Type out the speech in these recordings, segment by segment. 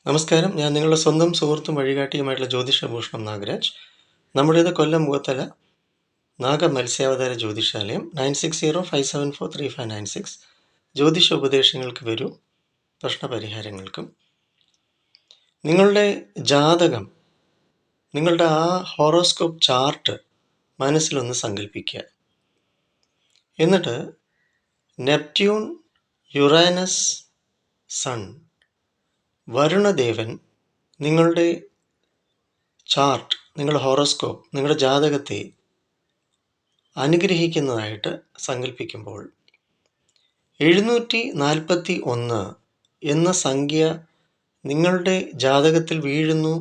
നമസ്കാരം. ഞാൻ നിങ്ങളുടെ സ്വന്തം സുഹൃത്തും വഴികാട്ടിയുമായിട്ടുള്ള ജ്യോതിഷഭൂഷണം നാഗരാജ്. നമ്മുടേത് കൊല്ലം മുഖത്തല നാഗ മത്സ്യാവതാര ജ്യോതിഷാലയം. 9605743596. ജ്യോതിഷ ഉപദേശങ്ങൾക്ക് വരൂ, പ്രശ്നപരിഹാരങ്ങൾക്കും. നിങ്ങളുടെ ജാതകം, നിങ്ങളുടെ ആ ഹോറോസ്കോപ്പ് ചാർട്ട് മനസ്സിലൊന്ന് സങ്കല്പിക്കുക. എന്നിട്ട് നെപ്റ്റ്യൂൺ, യുറാനസ്, സൺ, വരുണദേവൻ നിങ്ങളുടെ ചാർട്ട്, നിങ്ങളുടെ ഹോറോസ്കോപ്പ്, നിങ്ങളുടെ ജാതകത്തെ അനുഗ്രഹിക്കുന്നതായിട്ട് സങ്കല്പിക്കുമ്പോൾ 741 എന്ന സംഖ്യ നിങ്ങളുടെ ജാതകത്തിൽ വീഴുന്നു.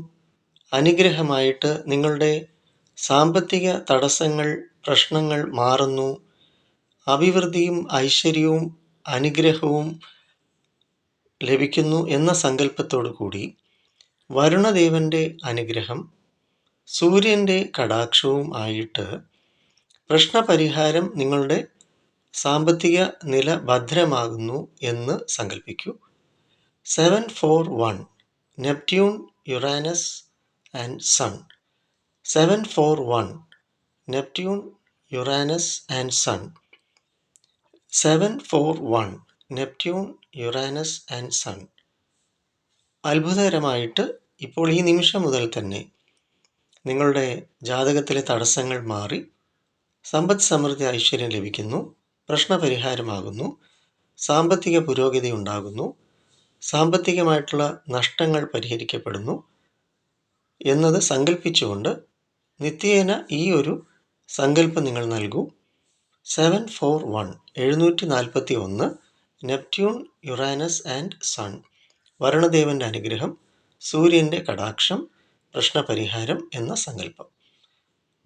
അനുഗ്രഹമായിട്ട് നിങ്ങളുടെ സാമ്പത്തിക തടസ്സങ്ങൾ, പ്രശ്നങ്ങൾ മാറുന്നു. അഭിവൃദ്ധിയും ഐശ്വര്യവും അനുഗ്രഹവും ലഭിക്കുന്നു എന്ന സങ്കല്പത്തോടു കൂടി വരുണദേവൻ്റെ അനുഗ്രഹം, സൂര്യൻ്റെ കടാക്ഷവും ആയിട്ട് പ്രശ്നപരിഹാരം, നിങ്ങളുടെ സാമ്പത്തിക നില ഭദ്രമാകുന്നു എന്ന് സങ്കല്പിക്കൂ. 741 Neptune, Uranus and sun. 741 Neptune, Uranus and sun. 741 Neptune, Uranus and sun. അത്ഭുതകരമായിട്ട് ഇപ്പോൾ ഈ നിമിഷം മുതൽ തന്നെ നിങ്ങളുടെ ജാതകത്തിലെ തടസ്സങ്ങൾ മാറി സമ്പദ് സമൃദ്ധി ഐശ്വര്യം ലഭിക്കുന്നു, പ്രശ്നപരിഹാരമാകുന്നു, സാമ്പത്തിക പുരോഗതി ഉണ്ടാകുന്നു, സാമ്പത്തികമായിട്ടുള്ള നഷ്ടങ്ങൾ പരിഹരിക്കപ്പെടുന്നു എന്നത് സങ്കല്പിച്ചുകൊണ്ട് നിത്യേന ഈ ഒരു സങ്കല്പം നിങ്ങൾ നൽകൂ. 741 നെപ്റ്റ്യൂൺ, യുറാനസ് ആൻഡ് സൺ. വരുണദേവൻ്റെ അനുഗ്രഹം, സൂര്യൻ്റെ കടാക്ഷം, പ്രശ്നപരിഹാരം എന്ന സങ്കല്പം.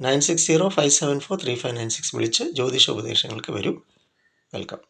9605743596 വിളിച്ച് ജ്യോതിഷ ഉപദേശങ്ങൾക്ക് വരൂ. വെൽക്കം.